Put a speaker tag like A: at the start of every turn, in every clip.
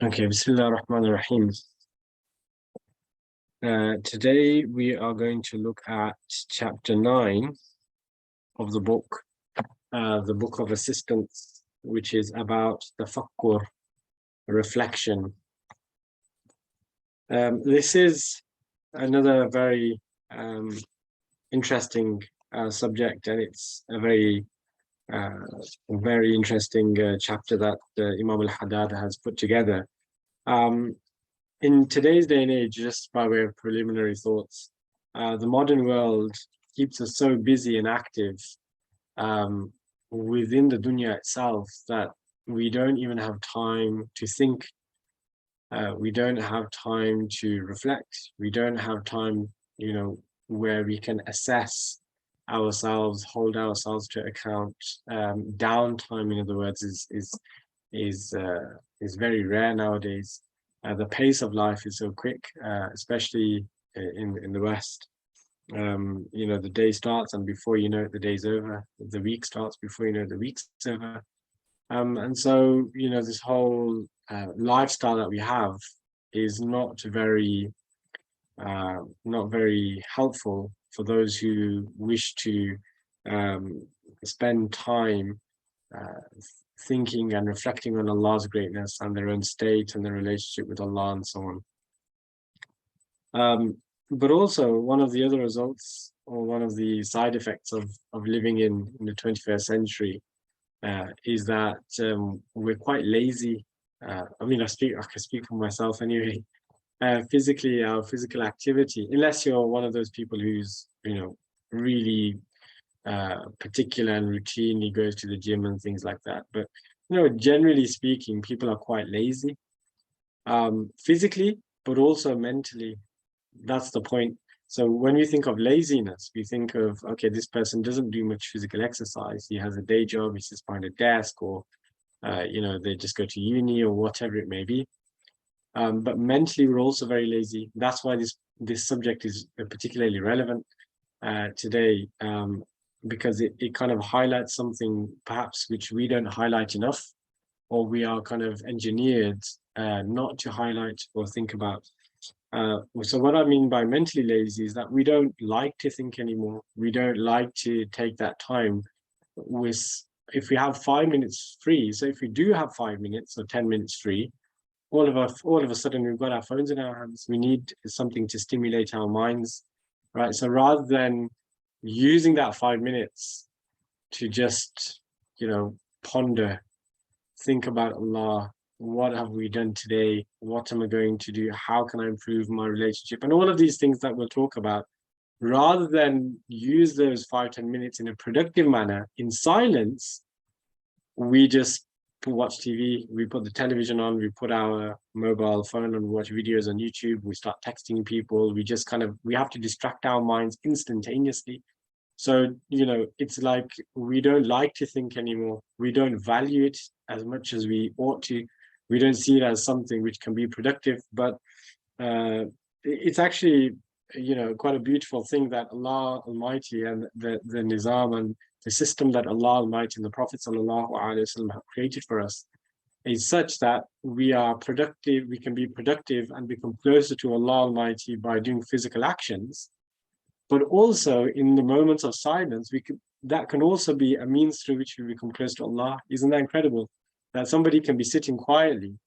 A: Okay, Bismillah ar-Rahman ar-Rahim. Today we are going to look at chapter 9 of the book of assistance, which is about tafakkur, reflection. This is another very interesting subject, and it's a very interesting chapter that Imam al-Haddad has put together. In today's day and age, just by way of preliminary thoughts, the modern world keeps us so busy and active within the dunya itself that we don't even have time to think. We don't have time to reflect. We don't have time, where we can assess ourselves, hold ourselves to account. Downtime, in other words, is very rare nowadays. The pace of life is so quick, especially in the West. The day starts, and before you know it, the day's over. The week starts, before you know it, the week's over. And so, this whole lifestyle that we have is not very helpful for those who wish to spend time thinking and reflecting on Allah's greatness and their own state and their relationship with Allah and so on. But also, one of the other results, or one of the side effects of living in the 21st century is that we're quite lazy. I can speak for myself anyway. Physically, our physical activity, unless you're one of those people who's, really particular and routinely goes to the gym and things like that. But, generally speaking, people are quite lazy, physically, but also mentally. That's the point. So when we think of laziness, we think of, okay, this person doesn't do much physical exercise. He has a day job, he's just behind a desk, or, they just go to uni or whatever it may be. But mentally, we're also very lazy. That's why this subject is particularly relevant today, because it kind of highlights something perhaps which we don't highlight enough, or we are kind of engineered not to highlight or think about. So what I mean by mentally lazy is that we don't like to think anymore. We don't like to take that time if we have 5 minutes free. So if we do have 5 minutes or 10 minutes free, all of a sudden we've got our phones in our hands. We need something to stimulate our minds, right? So rather than using that 5 minutes to just, ponder, think about Allah, what have we done today? What am I going to do? How can I improve my relationship? And all of these things that we'll talk about, rather than use those 5-10 minutes in a productive manner, in silence, we just watch TV, we put the television on, we put our mobile phone and watch videos on YouTube, we start texting people, we have to distract our minds instantaneously. So, it's like we don't like to think anymore. We don't value it as much as we ought to. We don't see it as something which can be productive, but it's actually, quite a beautiful thing that Allah Almighty and the Nizam and the system that Allah Almighty and the Prophet ﷺ have created for us is such that we are productive, we can be productive and become closer to Allah Almighty by doing physical actions. But also in the moments of silence, that can also be a means through which we become close to Allah. Isn't that incredible? That somebody can be sitting quietly,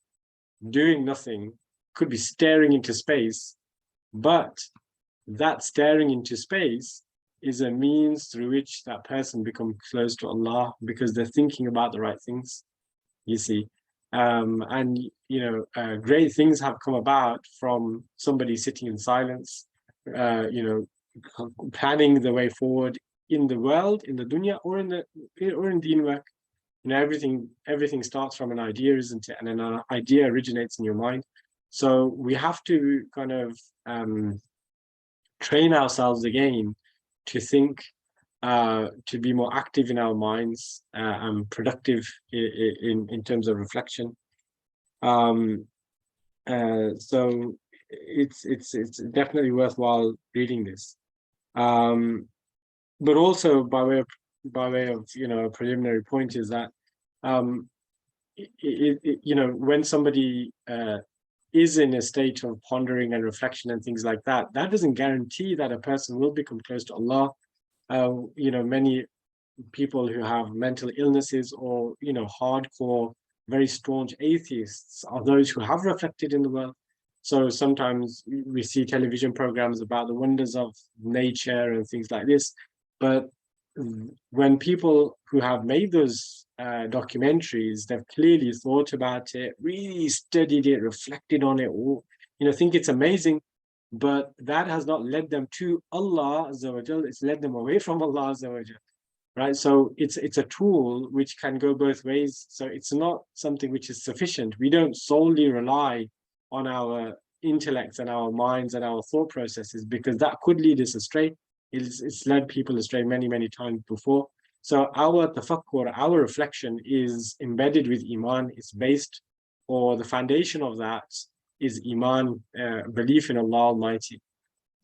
A: doing nothing, could be staring into space, but that staring into space is a means through which that person becomes close to Allah because they're thinking about the right things, you see. Great things have come about from somebody sitting in silence, planning the way forward in the world, in the dunya, or in deen work. Everything starts from an idea, isn't it? And an idea originates in your mind. So we have to kind of train ourselves again to think, to be more active in our minds and productive in terms of reflection. So it's definitely worthwhile reading this. But also by way of a preliminary point is that you know, when somebody is in a state of pondering and reflection and things like that, that doesn't guarantee that a person will become close to Allah. You know, many people who have mental illnesses or, you know, hardcore, very staunch atheists are those who have reflected in the world. So sometimes we see television programs about the wonders of nature and things like this. But when people who have made those documentaries, they've clearly thought about it, really studied it, reflected on it, or, you know, think it's amazing, but that has not led them to Allah Azza wa Jal, it's led them away from Allah Azza wa Jal, right? So it's a tool which can go both ways. So it's not something which is sufficient. We don't solely rely on our intellects and our minds and our thought processes, because that could lead us astray. It's led people astray many, many times before. So our tafakkur, our reflection is embedded with Iman. It's based, or the foundation of that is Iman, belief in Allah Almighty,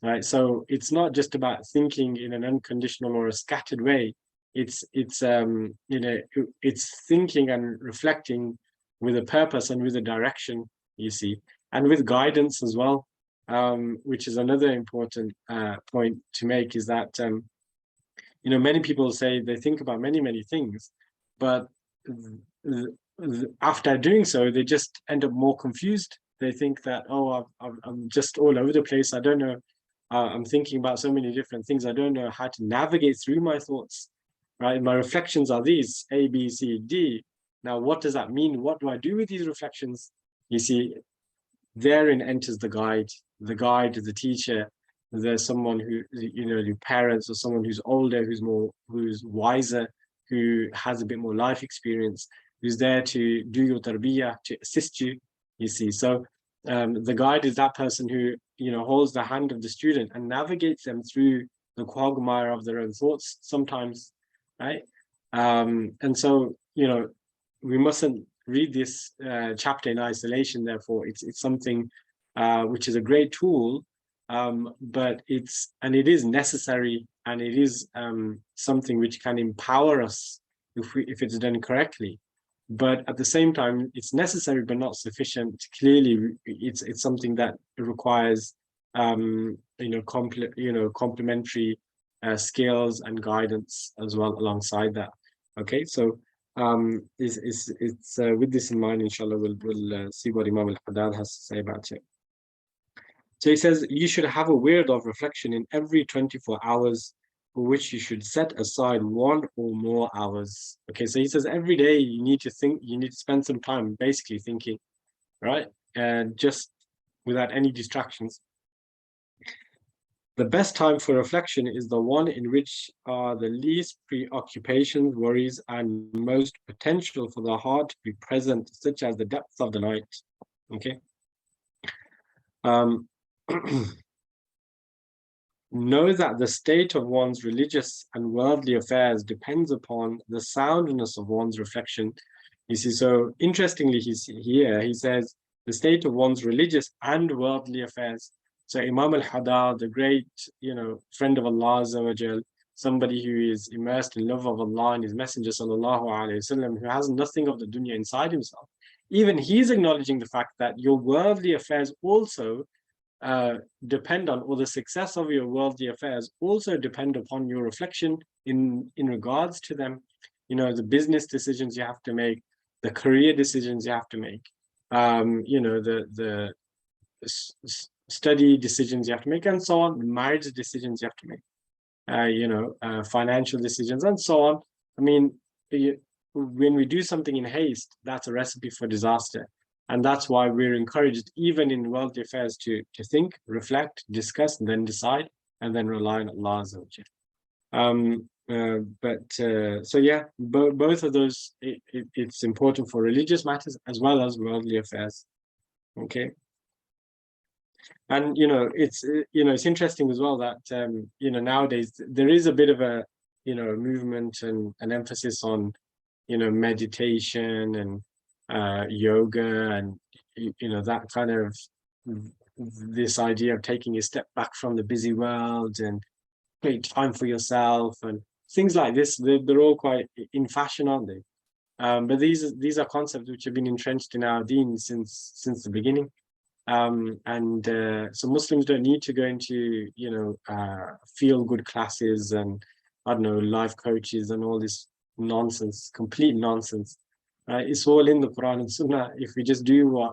A: right? So it's not just about thinking in an unconditional or a scattered way. It's you know, it's thinking and reflecting with a purpose and with a direction, you see, and with guidance as well. Which is another important point to make, is that you know, many people say they think about many, many things, but after doing so, they just end up more confused. They think that, oh, I'm just all over the place. I don't know. I'm thinking about so many different things. I don't know how to navigate through my thoughts, right? My reflections are these, A, B, C, D. Now, what does that mean? What do I do with these reflections? You see, therein enters the guide, the teacher. There's someone who, you know, your parents, or someone who's older, who's wiser, who has a bit more life experience, who's there to do your tarbiyah, to assist you, you see. So the guide is that person who, you know, holds the hand of the student and navigates them through the quagmire of their own thoughts sometimes, right? And so, you know, we mustn't read this chapter in isolation. Therefore, it's something which is a great tool, but it is necessary, and it is something which can empower us if it's done correctly. But at the same time, it's necessary but not sufficient. Clearly, it's something that requires you know, complementary skills and guidance as well alongside that. Okay, so it's with this in mind, inshallah, we'll see what Imam al-Haddad has to say about it. So he says, you should have a wird of reflection in every 24 hours, for which you should set aside 1 or more hours. Okay, so he says every day you need to think, you need to spend some time basically thinking, right? And just without any distractions. The best time for reflection is the one in which are the least preoccupations, worries, and most potential for the heart to be present, such as the depths of the night. Okay. Know that the state of one's religious and worldly affairs depends upon the soundness of one's reflection. You see, so interestingly, he says the state of one's religious and worldly affairs. So Imam al-Haddad, the great, you know, friend of Allah Azza wa Jal, somebody who is immersed in love of Allah and His Messenger Sallallahu Alaihi Wasallam, who has nothing of the dunya inside himself. Even he's acknowledging the fact that your worldly affairs also depend on, or the success of your worldly affairs also depend upon your reflection in regards to them. You know, the business decisions you have to make, the career decisions you have to make, you know, the study decisions you have to make, and so on, marriage decisions you have to make, you know, financial decisions, and so on. I mean, when we do something in haste, that's a recipe for disaster. And that's why we're encouraged, even in worldly affairs, to think, reflect, discuss, and then decide, and then rely on Allah Azza wa Jal. So yeah, both of those, it's important for religious matters as well as worldly affairs. Okay. And you know, it's interesting as well that you know, nowadays there is a bit of a, you know, movement and an emphasis on, you know, meditation and yoga, and you know, that kind of, this idea of taking a step back from the busy world and create time for yourself and things like this. They're all quite in fashion, aren't they? But these are concepts which have been entrenched in our deen since the beginning. So Muslims don't need to go into, feel good classes and, I don't know, life coaches and all this nonsense, complete nonsense. It's all in the Quran and Sunnah. If we just do what,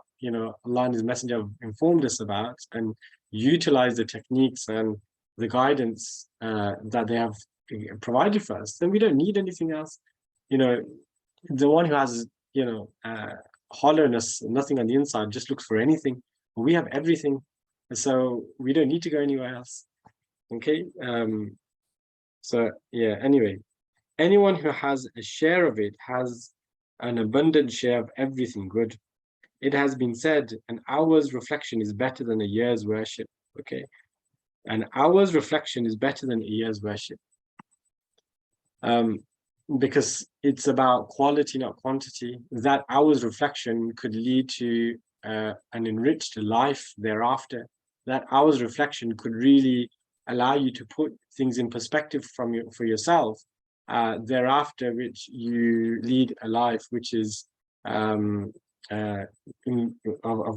A: Allah and His Messenger have informed us about and utilize the techniques and the guidance that they have provided for us, then we don't need anything else. The one who has, hollowness, nothing on the inside, just looks for anything. We have everything, so we don't need to go anywhere else. Okay. So yeah, anyway, anyone who has a share of it has an abundant share of everything good. It has been said, an hour's reflection is better than a year's worship. Okay. An hour's reflection is better than a year's worship. Because it's about quality, not quantity. That hour's reflection could lead to an enriched life thereafter. That hour's reflection could really allow you to put things in perspective for yourself thereafter, which you lead a life which is of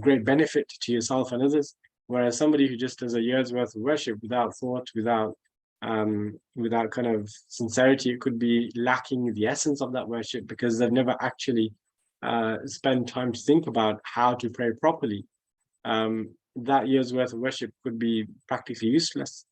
A: great benefit to yourself and others. Whereas somebody who just does a year's worth of worship without thought, without kind of sincerity, it could be lacking the essence of that worship because they've never actually spent time to think about how to pray properly. That year's worth of worship could be practically useless.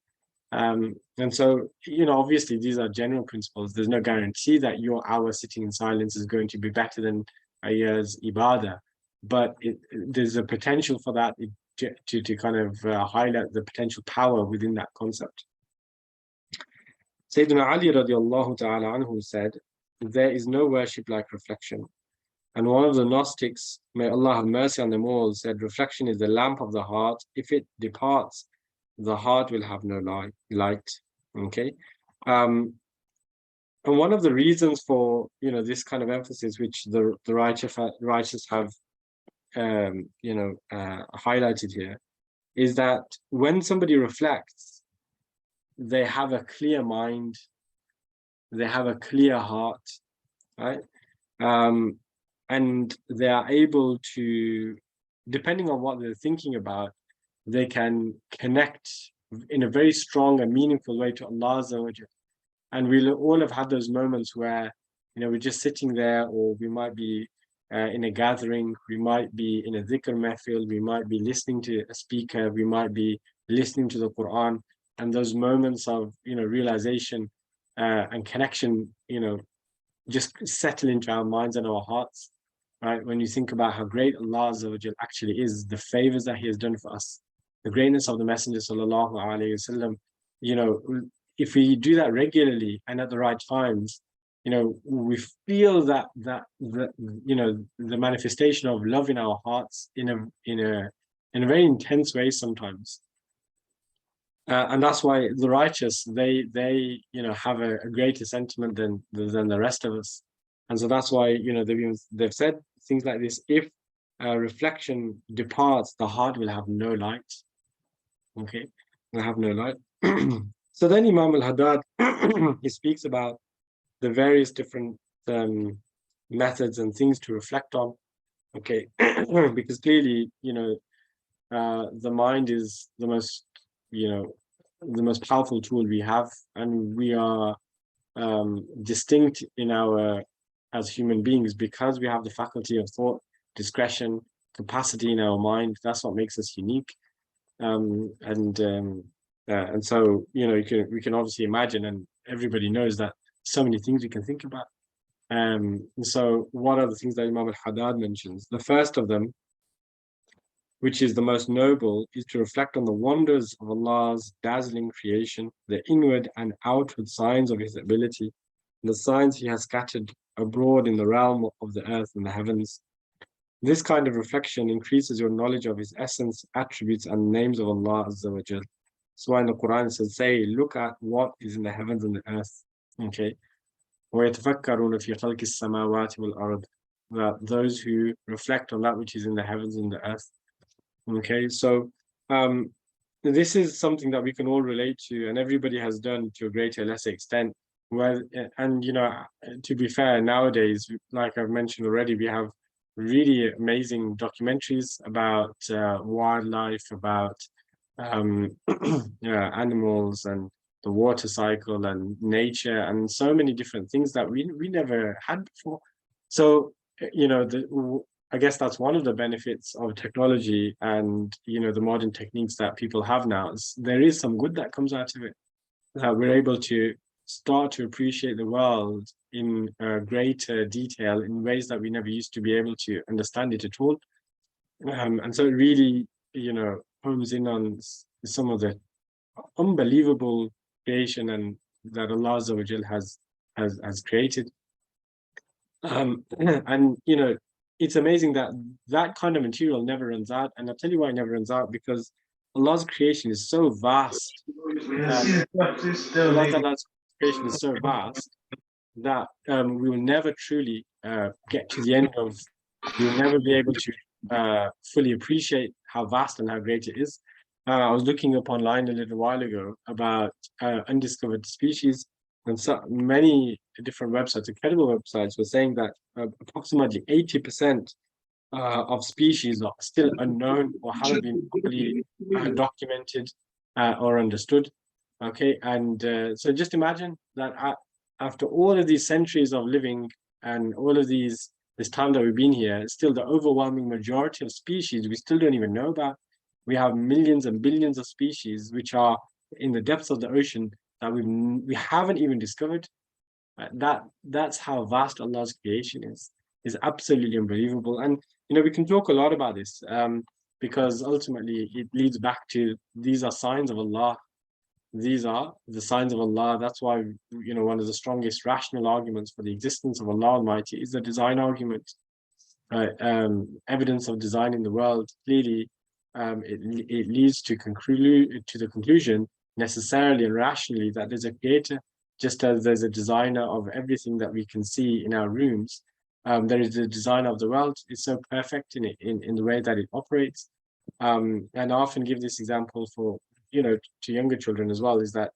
A: And so, obviously these are general principles. There's no guarantee that your hour sitting in silence is going to be better than a year's ibadah, but there's a potential for that to kind of highlight the potential power within that concept. Sayyidina Ali radiallahu ta'ala anhu said, there is no worship like reflection. And one of the Gnostics, may Allah have mercy on them all, said, reflection is the lamp of the heart. If it departs, the heart will have no light. Okay. And one of the reasons for, this kind of emphasis, which the righteous have, highlighted here, is that when somebody reflects, they have a clear mind, they have a clear heart, right? And they are able to, depending on what they're thinking about, they can connect in a very strong and meaningful way to Allah Azza wa Jalla. And we'll all have had those moments where, we're just sitting there, or we might be in a gathering, we might be in a dhikr mehfil, we might be listening to a speaker, we might be listening to the Quran, and those moments of, realization and connection, just settle into our minds and our hearts, right? When you think about how great Allah Azza wa Jalla actually is, the favors that He has done for us, the greatness of the Messenger Sallallahu Alaihi Wasallam, if we do that regularly and at the right times, we feel that the manifestation of love in our hearts in a very intense way sometimes. And that's why the righteous, they have a greater sentiment than the rest of us. And so that's why, they've said things like this: if reflection departs, the heart will have no light. Okay, will have no light. So then Imam al-Haddad, he speaks about the various different methods and things to reflect on. Okay, because clearly, the mind is the most, the most powerful tool we have, and we are distinct in as human beings because we have the faculty of thought, discretion, capacity in our mind. That's what makes us unique. And so, we can obviously imagine, and everybody knows that so many things we can think about. And so what are the things that Imam al-Haddad mentions? The first of them, which is the most noble, is to reflect on the wonders of Allah's dazzling creation, the inward and outward signs of His ability, the signs He has scattered abroad in the realm of the earth and the heavens. This kind of reflection increases your knowledge of His essence, attributes, and names of Allah Azza wa Jal. So in the Quran it says, say, look at what is in the heavens and the earth. Okay. وَيَتَفَكَّرُونَ فِي خَلْقِ السَّمَاوَاتِ وَالْأَرْضِ. That those who reflect on that which is in the heavens and the earth. Okay, so this is something that we can all relate to, and everybody has done to a greater or lesser extent. well, and to be fair, nowadays, like I've mentioned already, we have really amazing documentaries about wildlife, about yeah, animals and the water cycle and nature and so many different things that we never had before. So, I guess that's one of the benefits of technology and the modern techniques that people have now. There is some good that comes out of it, that we're able to start to appreciate the world in greater detail in ways that we never used to be able to understand it at all. And so it really, hones in on some of the unbelievable creation and that Allah Azza wa Jal has created. And it's amazing that that kind of material never runs out. And I'll tell you why it never runs out, because Allah's creation is so vast. Allah Ta'ala's creation is so vast that we will never truly get to the end of, we will never be able to fully appreciate how vast and how great it is. I was looking up online a little while ago about undiscovered species, and so many different websites, incredible websites, were saying that approximately 80% of species are still unknown or haven't been properly documented or understood. Okay, and so just imagine that after all of these centuries of living and all of this time that we've been here, still the overwhelming majority of species we still don't even know about. We have millions and billions of species which are in the depths of the ocean that we haven't even discovered. That's how vast Allah's creation is absolutely unbelievable. And we can talk a lot about this because ultimately it leads back to, these are signs of Allah. These are the signs of Allah. That's why one of the strongest rational arguments for the existence of Allah Almighty is the design argument. Evidence of design in the world, clearly it leads to the conclusion necessarily and rationally that there's a creator, just as there's a designer of everything that we can see in our rooms. There is the designer of the world. It's so perfect in the way that it operates. And I often give this example for to younger children as well, is that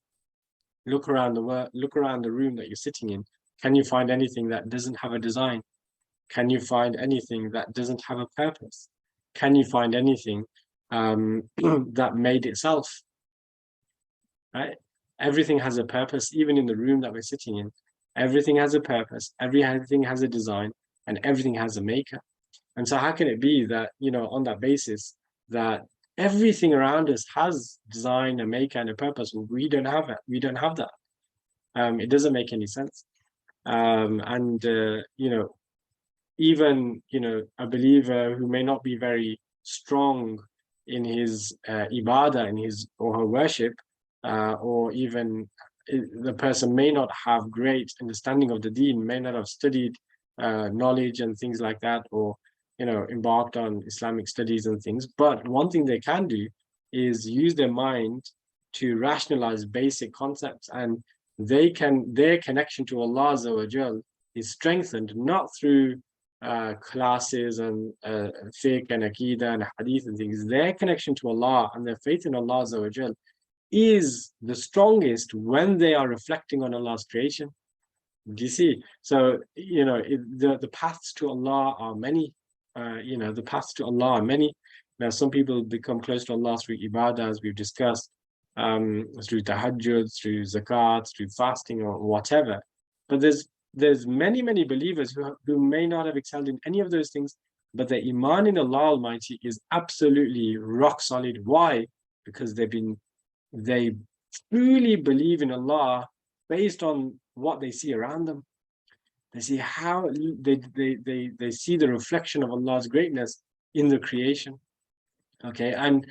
A: look around the room that you're sitting in. Can you find anything that doesn't have a design? Can you find anything that doesn't have a purpose? Can you find anything that made itself? Right? Everything has a purpose, even in the room that we're sitting in. Everything has a purpose, everything has a design, and everything has a maker. And so how can it be that, on that basis, that everything around us has design, a maker, and a purpose? We don't have it. We don't have that. It doesn't make any sense. Even a believer who may not be very strong in his ibadah, in his or her worship, or even the person may not have great understanding of the deen, may not have studied knowledge and things like that, or embarked on Islamic studies and things. But one thing they can do is use their mind to rationalize basic concepts, and their connection to Allah Azza wa Jal is strengthened not through classes and fiqh and aqidah and hadith and things. Their connection to Allah and their faith in Allah Azza wa Jal is the strongest when they are reflecting on Allah's creation. Do you see? So the paths to Allah are many. The paths to Allah are many. Now, some people become close to Allah through ibadah, as we've discussed, through tahajjud, through zakat, through fasting, or whatever. But there's many believers who may not have excelled in any of those things, but their iman in Allah Almighty is absolutely rock solid. Why? Because they truly believe in Allah based on what they see around them. They see how they see the reflection of Allah's greatness in the creation. Okay, and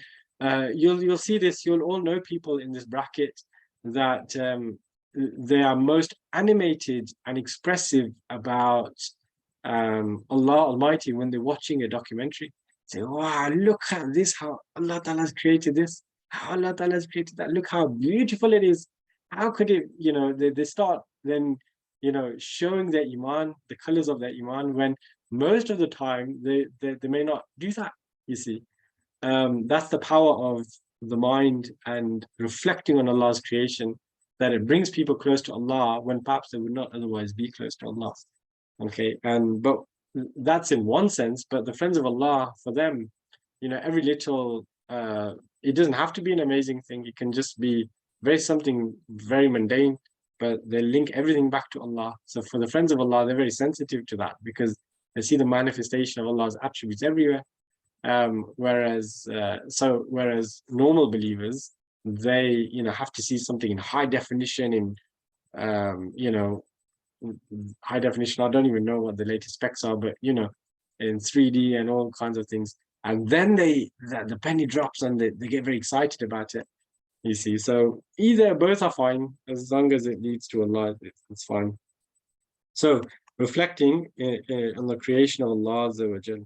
A: you'll see this. You'll all know people in this bracket that they are most animated and expressive about Allah Almighty when they're watching a documentary. Say, wow, look at this, how Allah Ta'ala has created this, how Allah Ta'ala has created that. Look how beautiful it is. How could it, they start then, showing their iman, the colors of their iman, when most of the time they may not do that, you see. That's the power of the mind and reflecting on Allah's creation that it brings people close to Allah when perhaps they would not otherwise be close to Allah. Okay, but that's in one sense, but the friends of Allah, for them, every little, it doesn't have to be an amazing thing. It can just be something very mundane, but they link everything back to Allah. So for the friends of Allah, they're very sensitive to that because they see the manifestation of Allah's attributes everywhere. Whereas normal believers, they have to see something in high definition, in high definition. I don't even know what the latest specs are, but in 3D and all kinds of things. And then the penny drops and they get very excited about it. You see, so either both are fine as long as it leads to Allah. It's fine. So reflecting on the creation of Allah Azza wa Jal.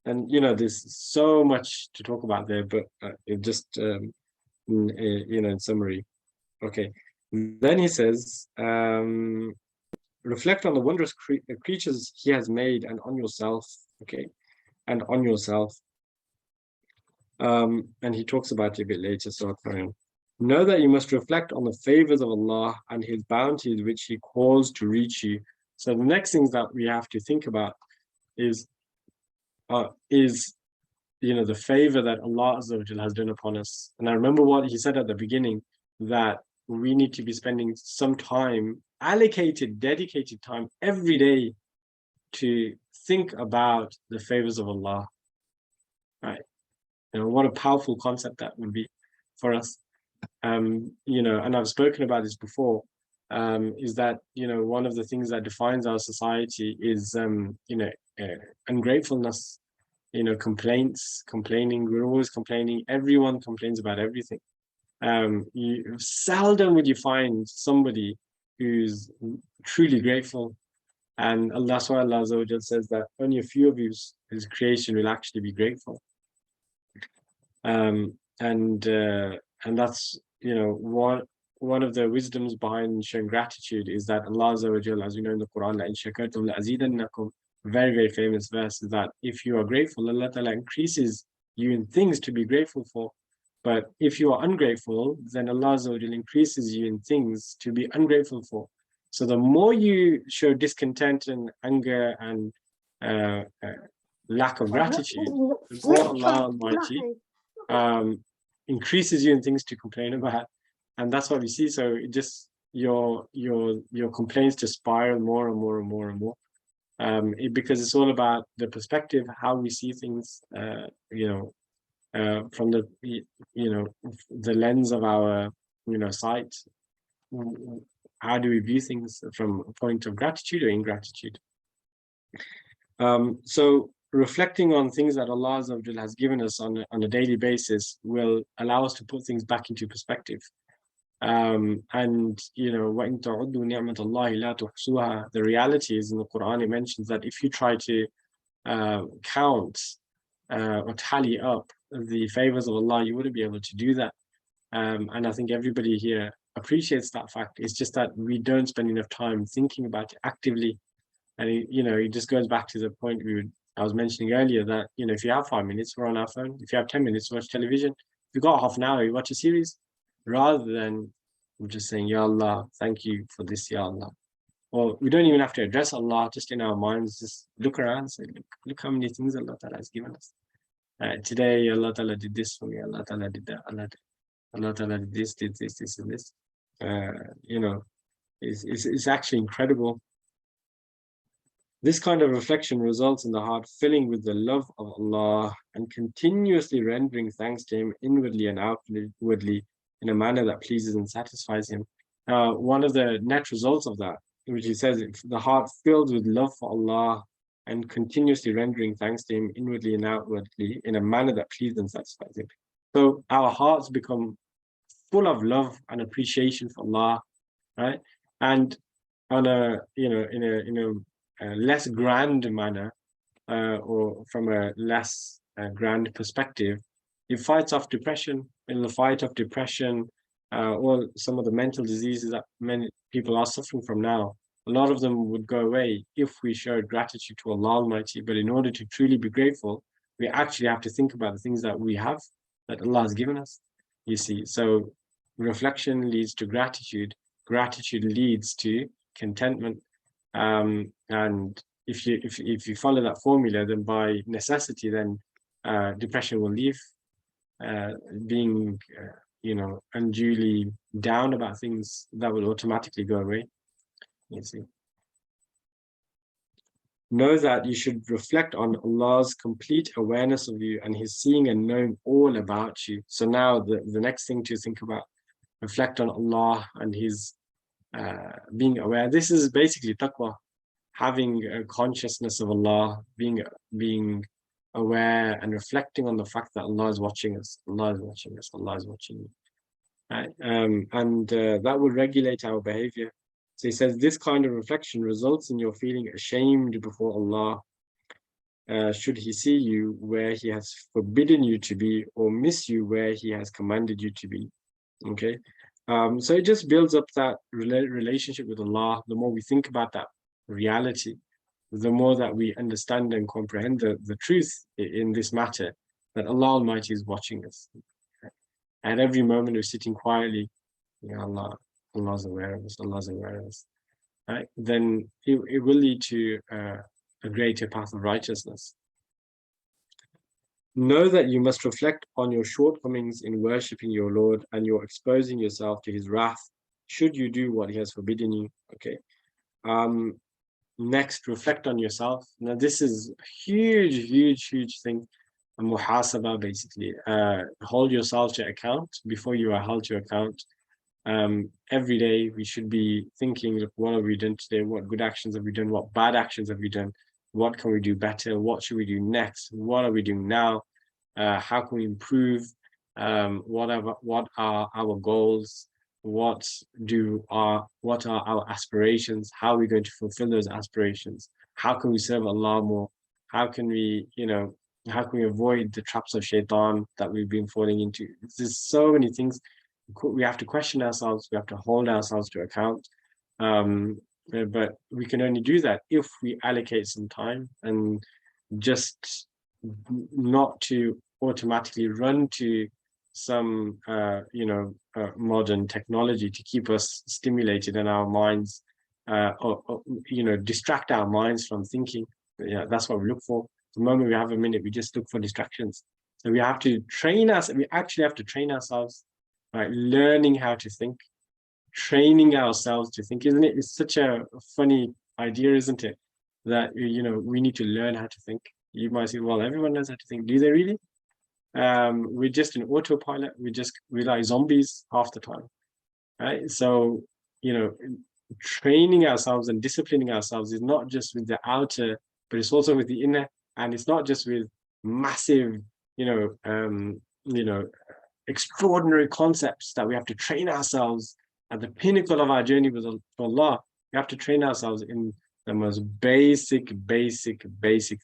A: And there's so much to talk about there, but it just in summary. Okay, then he says, reflect on the wondrous creatures he has made and on yourself. Okay, and on yourself. And he talks about it a bit later, so I'll carry on. Know that you must reflect on the favors of Allah and his bounties which he caused to reach you. So the next things that we have to think about is the favor that Allah Azza wa Jalla has done upon us. And I remember what he said at the beginning, that we need to be spending some time, dedicated time every day to think about the favors of Allah. Right? What a powerful concept that would be for us. And I've spoken about this before, is that, one of the things that defines our society is, ungratefulness, complaints, complaining. We're always complaining. Everyone complains about everything. Seldom would you find somebody who's truly grateful. And that's why Allah Azza wa Jal says that only a few of his creation will actually be grateful. And that's one of the wisdoms behind showing gratitude is that Allah Azza wa Jal, as we know in the Quran, لَإِن شَكَرْتُمْ لَأَزِيدَنَّكُمْ, very, very famous verse, is that if you are grateful, Allah Ta'ala increases you in things to be grateful for. But if you are ungrateful, then Allah Azza wa Jal increases you in things to be ungrateful for. So the more you show discontent and anger and lack of gratitude, the more Allah Almighty increases you in things to complain about. And that's what we see. So it just your complaints just spiral more and more and more and more, because it's all about the perspective, how we see things, from the the lens of our sight. How do we view things from a point of gratitude or ingratitude? So reflecting on things that Allah Azza wa Jalla has given us on a daily basis will allow us to put things back into perspective. And وَإِن تَعُدُّوا نِعْمَةَ اللَّهِ لَا تُحْصُوهَا. The reality is, in the Quran, it mentions that if you try to count or tally up the favors of Allah, you wouldn't be able to do that. And I think everybody here appreciates that fact. It's just that we don't spend enough time thinking about it actively. And it just goes back to the point I was mentioning earlier, that if you have 5 minutes, we're on our phone. If you have 10 minutes, watch television. If you've got half an hour, you watch a series, rather than just saying, Ya Allah, thank you for this, Ya Allah. Or we don't even have to address Allah, just in our minds, just look around and say, look how many things Allah Ta'ala has given us. Today, Allah Ta'ala did this for me, Allah Ta'ala did that, Allah Ta'ala did this, and this. It's actually incredible. This kind of reflection results in the heart filling with the love of Allah and continuously rendering thanks to Him inwardly and outwardly in a manner that pleases and satisfies Him. One of the net results of that, which he says, the heart filled with love for Allah and continuously rendering thanks to Him inwardly and outwardly in a manner that pleases and satisfies Him. So our hearts become full of love and appreciation for Allah, right? And on a in a less grand manner, or from a less grand perspective, it fights off depression. It'll fight off depression, or some of the mental diseases that many people are suffering from now. A lot of them would go away if we showed gratitude to Allah Almighty. But in order to truly be grateful, we actually have to think about the things that we have, that Allah has given us. You see, so reflection leads to gratitude. Gratitude leads to contentment. And if you follow that formula, then by necessity, then depression will leave. Being unduly down about things, that will automatically go away. You see. Know that you should reflect on Allah's complete awareness of you and His seeing and knowing all about you. So now the next thing to think about, reflect on Allah and His being aware. This is basically taqwa, having a consciousness of Allah, being aware and reflecting on the fact that Allah is watching us. Allah is watching us. Allah is watching you. Right? That will regulate our behavior. So he says this kind of reflection results in your feeling ashamed before Allah, should He see you where He has forbidden you to be, or miss you where He has commanded you to be. Okay, so it just builds up that relationship with Allah. The more we think about that reality, the more that we understand and comprehend the truth in this matter, that Allah Almighty is watching us. At every moment we're sitting quietly, Allah's aware of us, Allah's aware of us. Right? Then it will lead to a greater path of righteousness. Know that you must reflect on your shortcomings in worshipping your Lord, and you're exposing yourself to His wrath should you do what He has forbidden you. Okay. Next, reflect on yourself. Now, this is a huge thing. A muhasabah, basically. Hold yourself to account before you are held to account. Every day we should be thinking, look, what have we done today? What good actions have we done? What bad actions have we done? What can we do better? What should we do next? What are we doing now? How can we improve? What are our goals? What are our aspirations? How are we going to fulfill those aspirations? How can we serve Allah more? How can we avoid the traps of shaitan that we've been falling into? There's so many things. We have to question ourselves. We have to hold ourselves to account. But we can only do that if we allocate some time, and just not to automatically run to some modern technology to keep us stimulated in our minds, or distract our minds from thinking. Yeah, that's what we look for. The moment we have a minute, we just look for distractions. So we have to train us. We actually have to train ourselves, right? Learning how to think, training ourselves to think. Isn't it? It's such a funny idea, isn't it? That we need to learn how to think. You might say, well, everyone knows how to think. Do they really? We're just an autopilot. We're like zombies half the time, right? So training ourselves and disciplining ourselves is not just with the outer, but it's also with the inner, and it's not just with massive extraordinary concepts that we have to train ourselves at the pinnacle of our journey with Allah. We have to train ourselves in the most basic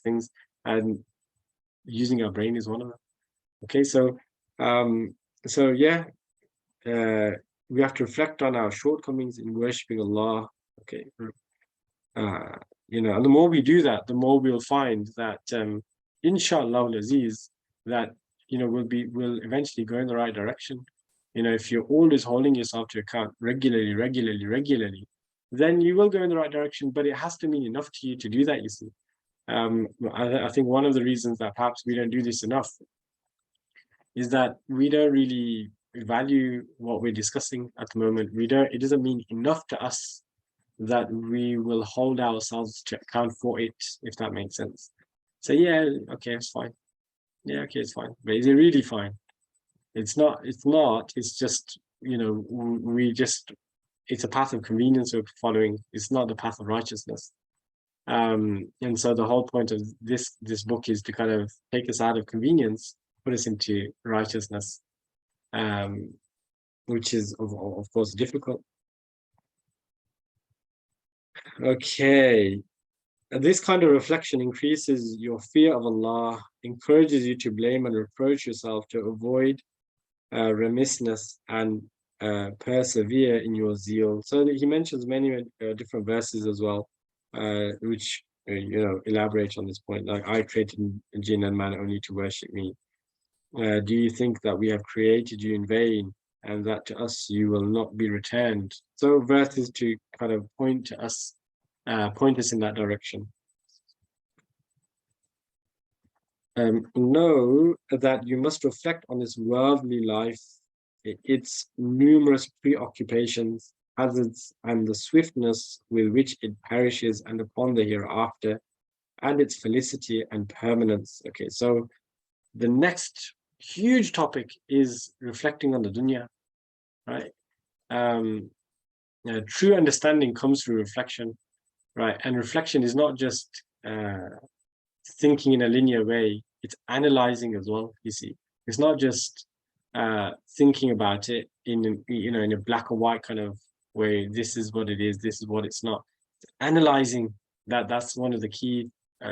A: things, and using our brain is one of them. Okay, so yeah, we have to reflect on our shortcomings in worshipping Allah. Okay, and the more we do that, the more we'll find that, inshallah al-aziz, that we'll eventually go in the right direction. If you're always holding yourself to account regularly, then you will go in the right direction. But it has to mean enough to you to do that. You see, I think one of the reasons that perhaps we don't do this enough is that we don't really value what we're discussing at the moment. It doesn't mean enough to us that we will hold ourselves to account for it, if that makes sense. So yeah, okay, it's fine. Yeah, okay, it's fine. But is it really fine? It's not, it's just, it's a path of convenience we're following. It's not the path of righteousness. And so the whole point of this book is to kind of take us out of convenience, put us into righteousness, which is of course difficult. Okay, this kind of reflection increases your fear of Allah, encourages you to blame and reproach yourself, to avoid remissness, and persevere in your zeal. So he mentions many different verses as well, which elaborate on this point. Like, I created jinn and man only to worship me. Do you think that we have created you in vain and that to us you will not be returned. So verse is to kind of point us in that direction. Know that you must reflect on this worldly life, its numerous preoccupations, hazards, and the swiftness with which it perishes, and upon the hereafter, and its felicity and permanence. Okay, so the next huge topic is reflecting on the dunya, right? True understanding comes through reflection, right? And reflection is not just thinking in a linear way, it's analyzing as well, you see. It's not just thinking about it in in a black and white kind of way. This is what it is, this is what it's not. It's analyzing that's one of the key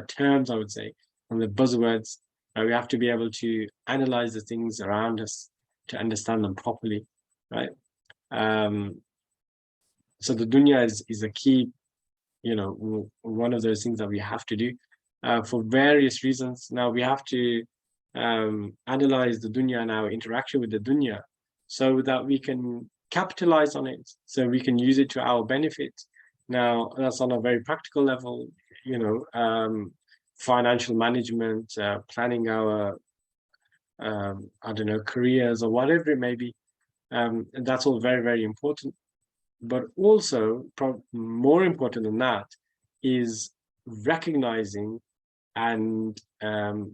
A: terms, I would say, and the buzzwords. We have to be able to analyze the things around us to understand them properly, right? So the dunya is a key, one of those things that we have to do for various reasons. Now we have to analyze the dunya and our interaction with the dunya so that we can capitalize on it, so we can use it to our benefit. Now that's on a very practical level, financial management, planning our, I don't know, careers or whatever it may be. And that's all very, very important. But also, more important than that, is recognizing and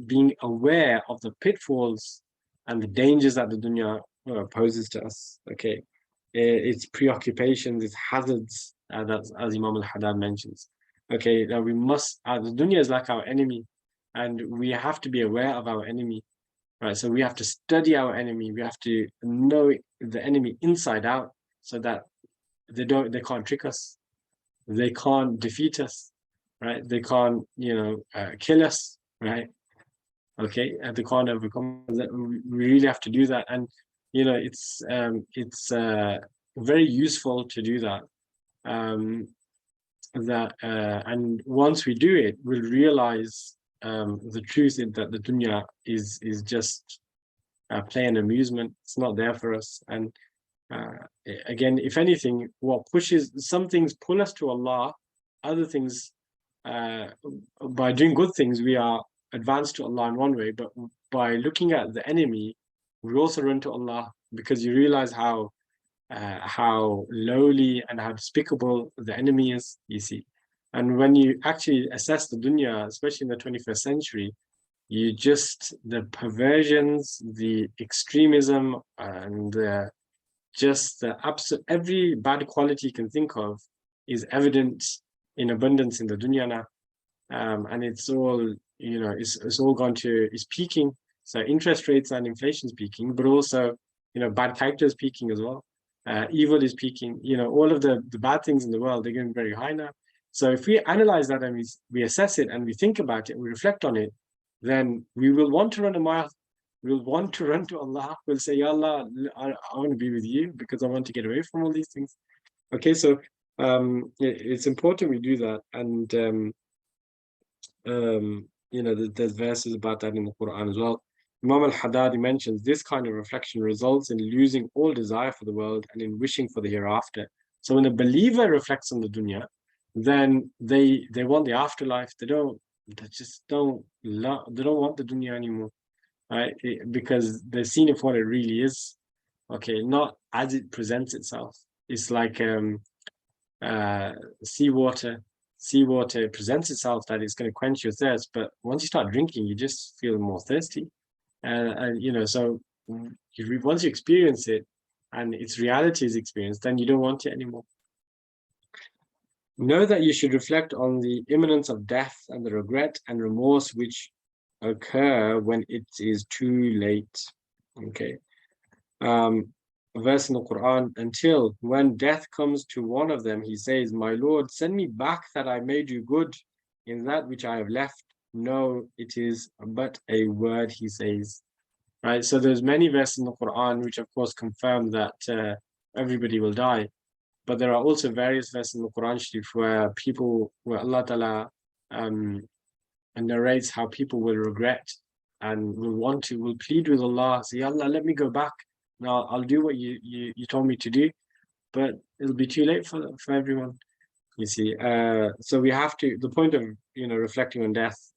A: being aware of the pitfalls and the dangers that the dunya poses to us. Okay, its preoccupations, its hazards, that's as Imam al-Haddad mentions. Okay, now we must, the dunya is like our enemy, and we have to be aware of our enemy, right? So we have to study our enemy. We have to know the enemy inside out, so that they can't trick us, they can't defeat us, right? They can't, kill us, right? Okay, and they can't overcome. We really have to do that, and it's very useful to do that. And once we do it, we'll realize the truth is that the dunya is just play and amusement. It's not there for us. And again, if anything, what pushes, some things pull us to Allah, other things, by doing good things, we are advanced to Allah in one way, but by looking at the enemy, we also run to Allah, because you realize how lowly and how despicable the enemy is, you see. And when you actually assess the dunya, especially in the 21st century, the perversions, the extremism, and just the absolute, every bad quality you can think of is evident in abundance in the dunya now. And it's all, it's all gone to, it's peaking. So interest rates and inflation is peaking, but also, bad characters peaking as well. Evil is peaking, all of the bad things in the world, they're getting very high now. So if we analyze that and we assess it and we think about it, we reflect on it, then we will want to run a mile. We'll want to run to Allah. We'll say, Ya Allah, I want to be with you because I want to get away from all these things. Okay, so it's important we do that. And, there's verses about that in the Quran as well. Imam al-Haddad mentions this kind of reflection results in losing all desire for the world and in wishing for the hereafter. So when a believer reflects on the dunya, then they want the afterlife. They don't want the dunya anymore, right? Because they've seen it for what it really is. Okay, not as it presents itself. It's like seawater. Seawater presents itself that it's going to quench your thirst, but once you start drinking, you just feel more thirsty. So once you experience it and its reality is experienced, then you don't want it anymore. Know that you should reflect on the imminence of death and the regret and remorse which occur when it is too late. Okay. A verse in the Quran, until when death comes to one of them, he says, my Lord, send me back that I may do good in that which I have left. No, it is but a word, he says. Right, so there's many verses in the Quran which of course confirm that everybody will die, but there are also various verses in the Quran Sharif where Allah Ta'ala narrates how people will regret and will plead with Allah, say, Allah, let me go back no, I'll do what you told me to do, but it'll be too late for everyone. You see, so we have to. The point of reflecting on death,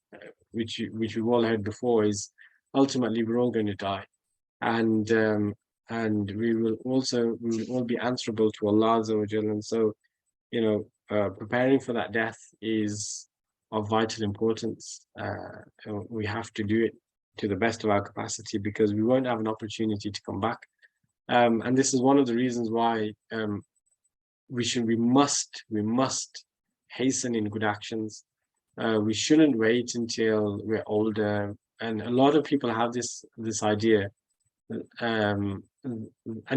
A: which we've all heard before, is ultimately we're all going to die, and we will all be answerable to Allah Azza wa Jalla. And so preparing for that death is of vital importance. We have to do it to the best of our capacity because we won't have an opportunity to come back. And this is one of the reasons why we must hasten in good actions. We shouldn't wait until we're older. And a lot of people have this idea, and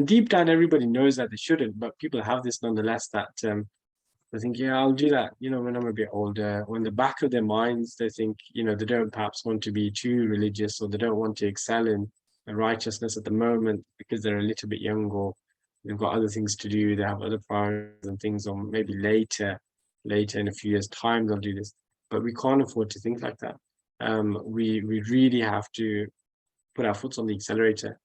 A: deep down everybody knows that they shouldn't, but people have this nonetheless, that they think, yeah, I'll do that, when I'm a bit older. Or in the back of their minds, they think, they don't perhaps want to be too religious, or they don't want to excel in righteousness at the moment because they're a little bit young, or they've got other things to do, they have other priorities and things, or maybe later in a few years' time they'll do this. But we can't afford to think like that. We really have to put our foot on the accelerator,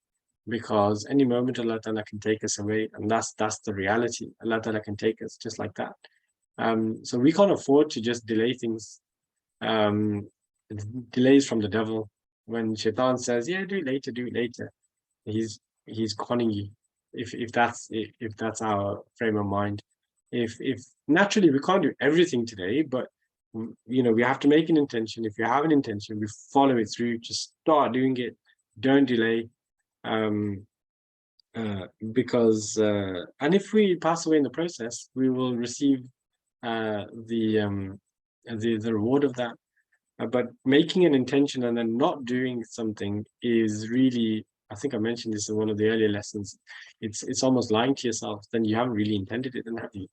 A: because any moment Allah Ta'ala can take us away, and that's the reality. Allah Ta'ala can take us just like that. So we can't afford to just delay things. Delays from the devil. When Shaitan says, "Yeah, do it later," he's conning you. If that's our frame of mind. If naturally we can't do everything today, but we have to make an intention. If you have an intention, we follow it through. Just start doing it. Don't delay. Because and if we pass away in the process, we will receive the reward of that. But making an intention and then not doing something is really, I think I mentioned this in one of the earlier lessons, it's almost lying to yourself. Then you haven't really intended it, then have you?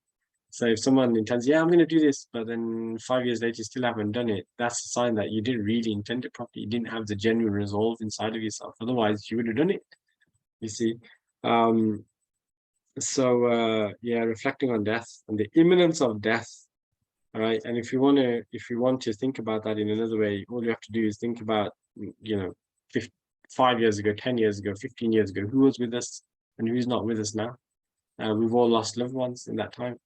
A: So if someone intends, yeah, I'm going to do this, but then 5 years later you still haven't done it, that's a sign that you didn't really intend it properly. You didn't have the genuine resolve inside of yourself. Otherwise, you would have done it. You see. Yeah, reflecting on death and the imminence of death. All right. And if you want to think about that in another way, all you have to do is think about, 5 years ago, 10 years ago, 15 years ago, who was with us and who's not with us now. We've all lost loved ones in that time.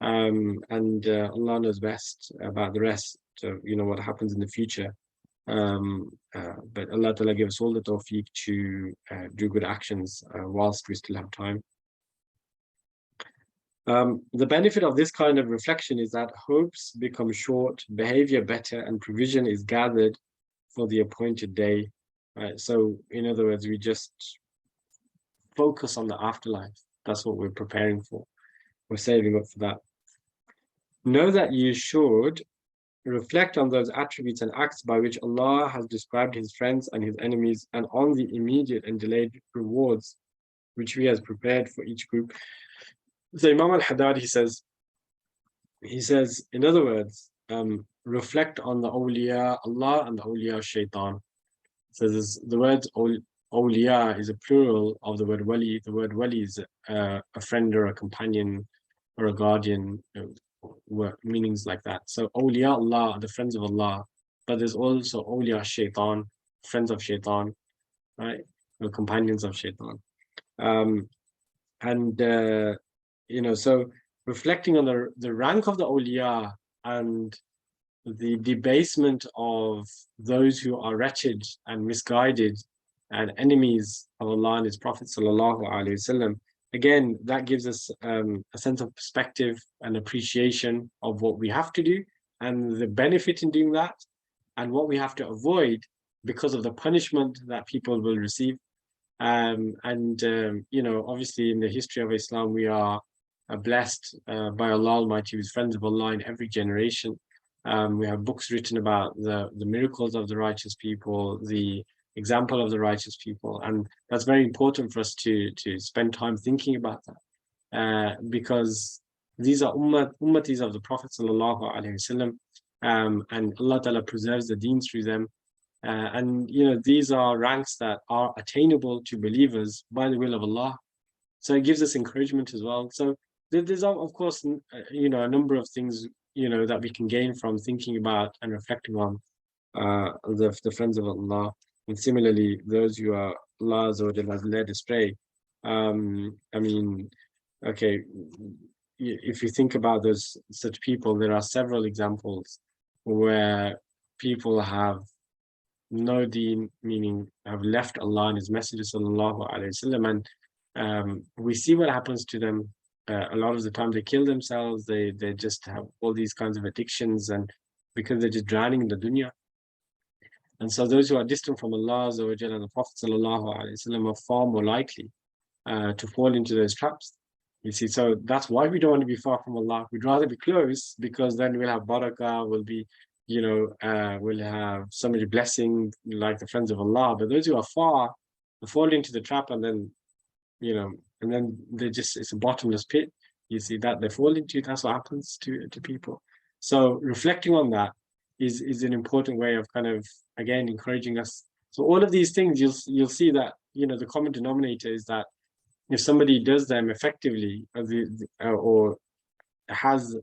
A: And Allah knows best about the rest of, what happens in the future. But Allah Ta'ala gives us all the tawfiq to do good actions whilst we still have time. The benefit of this kind of reflection is that hopes become short, behavior better, and provision is gathered for the appointed day. Right? So, in other words, we just focus on the afterlife. That's what we're preparing for. We're saving up for that. Know that you should reflect on those attributes and acts by which Allah has described his friends and his enemies, and on the immediate and delayed rewards which he has prepared for each group. So Imam al-Haddad, he says, in other words, reflect on the awliya Allah and the awliya shaitan. So the word awliya is a plural of the word wali. The word wali is a friend or a companion or a guardian, meanings like that. So awliya Allah, the friends of Allah, but there's also awliya shaitan, friends of shaitan, right? The companions of shaitan. So reflecting on the rank of the awliya and the debasement of those who are wretched and misguided and enemies of Allah and His Prophet sallallahu alaihi wasallam. Again, that gives us a sense of perspective and appreciation of what we have to do and the benefit in doing that, and what we have to avoid because of the punishment that people will receive. Obviously in the history of Islam, we are blessed by Allah Almighty with friends of Allah in every generation. We have books written about the miracles of the righteous people, the example of the righteous people, and that's very important for us to spend time thinking about that, because these are ummatis of the Prophet sallallahu alaihi wasallam, and Allah Ta'ala preserves the deen through them. These are ranks that are attainable to believers by the will of Allah. So it gives us encouragement as well. So there's of course a number of things that we can gain from thinking about and reflecting on the friends of Allah, and similarly those who are Allah has led astray. I mean, okay, if you think about those such people, there are several examples where people have no deen, meaning have left Allah and His Messenger sallallahu alaihi wasallam, and we see what happens to them. A lot of the time, they kill themselves. They just have all these kinds of addictions, and because they're just drowning in the dunya. And so, those who are distant from Allah and the Prophet sallallahu alaihi wasallam are far more likely to fall into those traps. You see, so that's why we don't want to be far from Allah. We'd rather be close, because then we'll have barakah, we'll be, we'll have so much blessing like the friends of Allah. But those who are far, they fall into the trap, and then, and then it's a bottomless pit. You see that they fall into. That's what happens to people. So reflecting on that is an important way of kind of, again, encouraging us. So all of these things, you'll see that, the common denominator is that if somebody does them effectively, or has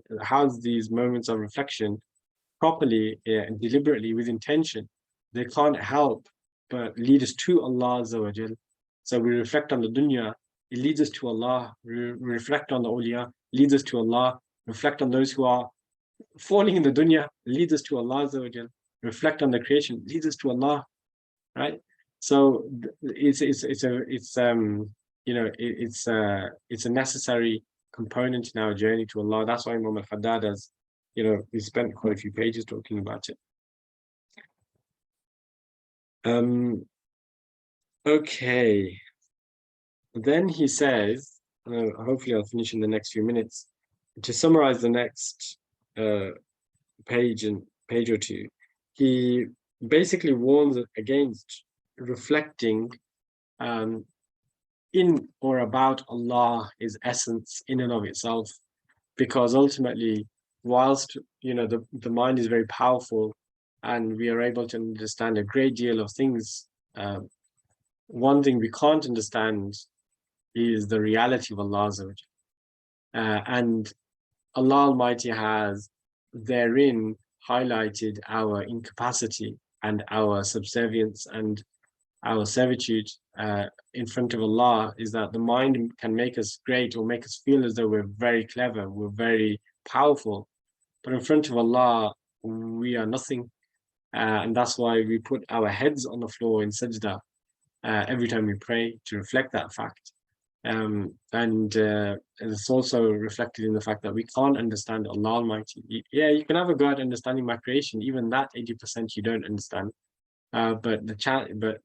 A: these moments of reflection properly and deliberately with intention, they can't help but lead us to Allah Azza wa Jal. So we reflect on the dunya, it leads us to Allah. We reflect on the awliya, leads us to Allah. Reflect on those who are falling in the dunya, leads us to Allah Azza wa Jal. Reflect on the creation, leads us to Allah, right? So it's a necessary component in our journey to Allah. That's why Imam al-Haddad has, we spent quite a few pages talking about it. Okay. Then he says, hopefully I'll finish in the next few minutes. To summarize the next page or two, he basically warns against reflecting in or about Allah, His essence in and of itself, because ultimately, whilst the mind is very powerful and we are able to understand a great deal of things, one thing we can't understand is the reality of Allah. And Allah Almighty has therein highlighted our incapacity and our subservience and our servitude in front of Allah, is that the mind can make us great or make us feel as though we're very clever, we're very powerful, but in front of Allah, we are nothing. And that's why we put our heads on the floor in sajda every time we pray, to reflect that fact. And it's also reflected in the fact that we can't understand Allah Almighty. Yeah, you can have a go at understanding my creation, even that 80% you don't understand. But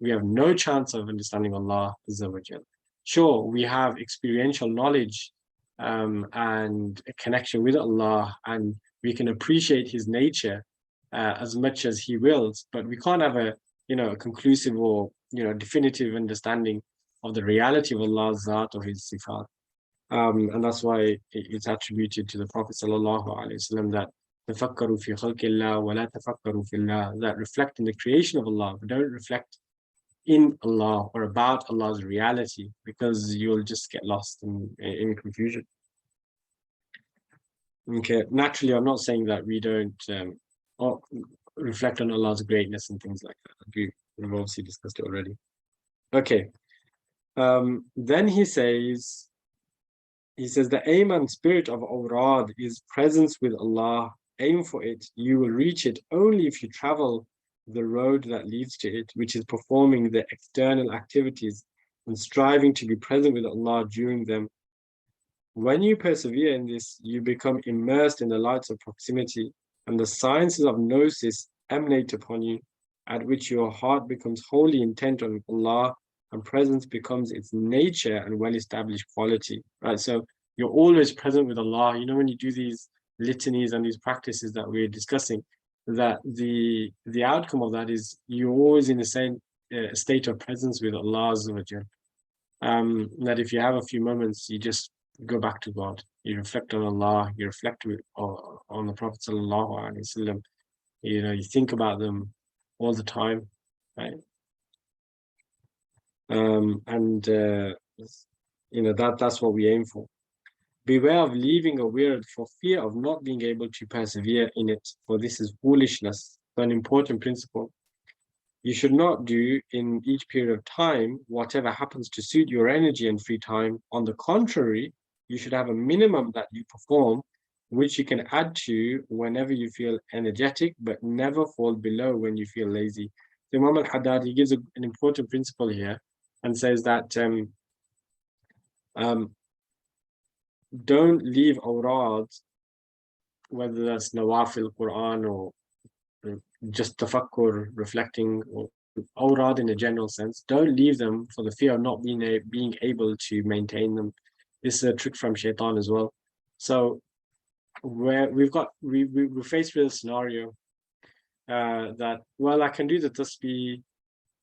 A: we have no chance of understanding Allah Azza wa Jal. Sure, we have experiential knowledge and a connection with Allah, and we can appreciate His nature as much as He wills, but we can't have a conclusive or definitive understanding of the reality of Allah's Zat or His Sifat. And that's why it's attributed to the Prophet sallallahu alaihi wasallam that تفكروا في خلق الله ولا تفكروا في الله, that reflect in the creation of Allah, but don't reflect in Allah or about Allah's reality, because you'll just get lost in confusion. Okay, naturally, I'm not saying that we don't reflect on Allah's greatness and things like that. We've obviously discussed it already. Okay, then he says, the aim and spirit of awrad is presence with Allah. Aim for it. You will reach it only if you travel the road that leads to it, which is performing the external activities and striving to be present with Allah during them. When you persevere in this, you become immersed in the lights of proximity, and the sciences of gnosis emanate upon you, at which your heart becomes wholly intent on Allah, and presence becomes its nature and well-established quality. Right, so you're always present with Allah. When you do these litanies and these practices that we're discussing, that the outcome of that is you're always in the same state of presence with Allah. That if you have a few moments, you just go back to God, you reflect on Allah, you reflect on the Prophet sallallahu alaihi wasallam, you think about them all the time, right? That's what we aim for. Beware of leaving a wird for fear of not being able to persevere in it, for this is foolishness. An important principle. You should not do in each period of time whatever happens to suit your energy and free time. On the contrary, you should have a minimum that you perform, which you can add to whenever you feel energetic, but never fall below when you feel lazy. So Imam al-Haddad, he gives an important principle here and says that don't leave awrad, whether that's nawafil, Quran, or just tafakkur, reflecting, or awrad in a general sense. Don't leave them for the fear of not being able to maintain them. This is a trick from shaitan as well. So where we're faced with a scenario that, well, I can do the tasbih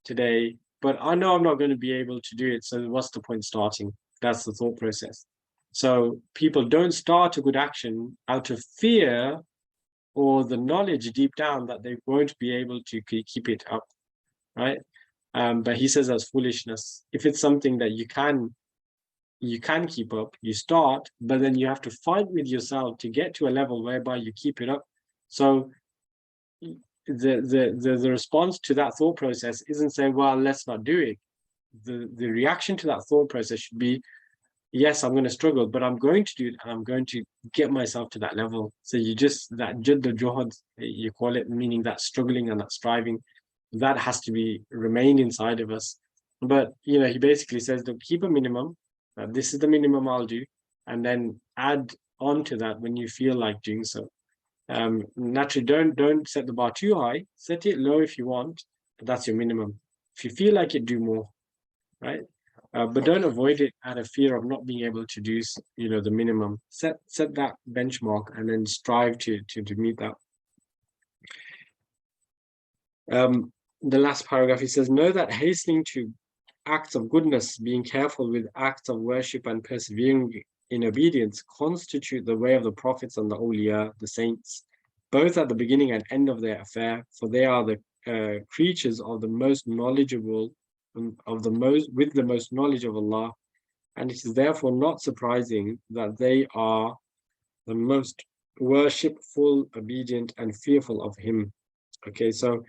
A: today, but I know I'm not going to be able to do it. So what's the point starting? That's the thought process. So people don't start a good action out of fear or the knowledge deep down that they won't be able to keep it up, right? But he says that's foolishness. If it's something that you can keep up, you start, but then you have to fight with yourself to get to a level whereby you keep it up. So the response to that thought process isn't saying, well, let's not do it. The reaction to that thought process should be, yes, I'm going to struggle, but I'm going to do it, and I'm going to get myself to that level. So you just, that judd al-juhd, you call it, meaning that struggling and that striving, that has to be remain inside of us. But he basically says to keep a minimum. This is the minimum I'll do, and then add on to that when you feel like doing so. Naturally, don't set the bar too high. Set it low if you want, but that's your minimum. If you feel like it, do more, right? But don't avoid it out of fear of not being able to do, the minimum. Set that benchmark and then strive to meet that. The last paragraph, he says, know that hastening to acts of goodness, being careful with acts of worship, and persevering in obedience constitute the way of the prophets and the awliya, the saints, both at the beginning and end of their affair, for they are the creatures of the most knowledgeable, with the most knowledge of Allah, and it is therefore not surprising that they are the most worshipful, obedient, and fearful of Him. Okay, so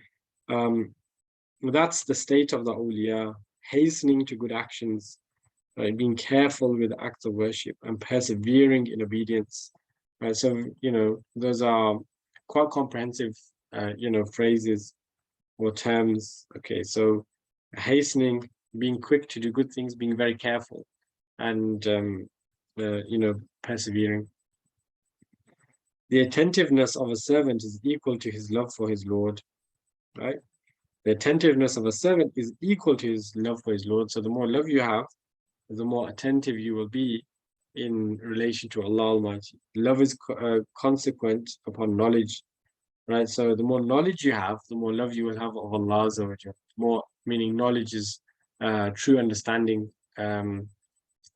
A: that's the state of the awliya, hastening to good actions, right? Being careful with acts of worship and persevering in obedience. Right? So, those are quite comprehensive, phrases or terms. Okay, so hastening, being quick to do good things, being very careful, and, persevering. The attentiveness of a servant is equal to his love for his Lord, right? The attentiveness of a servant is equal to his love for his Lord. So the more love you have, the more attentive you will be in relation to Allah Almighty. Love is consequent upon knowledge, right? So the more knowledge you have, the more love you will have of Allah. More, meaning knowledge is true understanding. And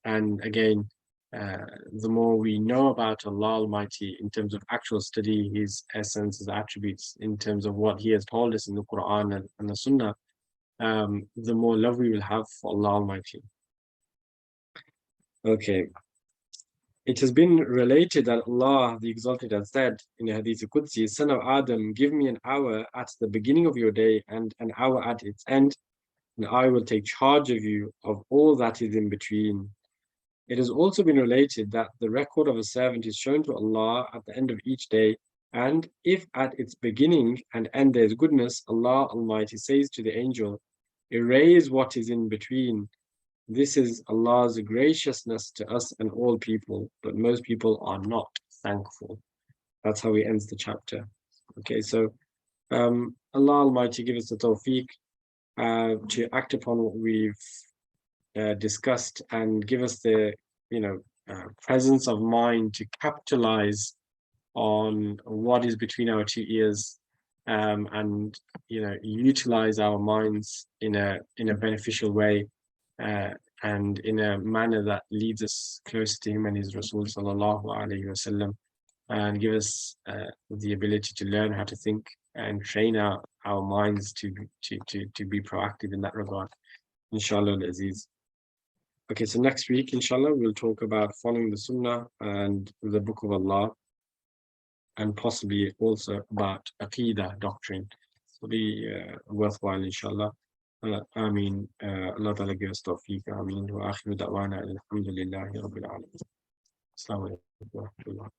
A: again, the more we know about Allah Almighty in terms of actual study, His essence, His attributes, in terms of what He has told us in the Quran and the Sunnah, the more love we will have for Allah Almighty. Okay. It has been related that Allah the Exalted has said in the Hadith Qudsi, Son of Adam, give me an hour at the beginning of your day and an hour at its end, and I will take charge of you of all that is in between. It has also been related that the record of a servant is shown to Allah at the end of each day, and if at its beginning and end there is goodness, Allah Almighty says to the angel, erase what is in between. This is Allah's graciousness to us and all people, but most people are not thankful. That's how he ends the chapter. Okay, so Allah Almighty give us the tawfiq to act upon what we've discussed, and give us the presence of mind to capitalize on what is between our two ears, and utilize our minds in a beneficial way, and in a manner that leads us closer to Him and His Rasul sallallahu alaihi wasallam, and give us the ability to learn how to think and train our minds to be proactive in that regard. Inshallah al-Aziz. Okay, so next week, inshallah, we'll talk about following the Sunnah and the Book of Allah, and possibly also about Aqidah doctrine. fully worthwhile, inshallah. Ameen. Allah Ta'ala give us tawfiq. Ameen. Wa akhiru da'wana alhamdulillahi rabbil alamin. Assalamu alaikum wa rahmatullah.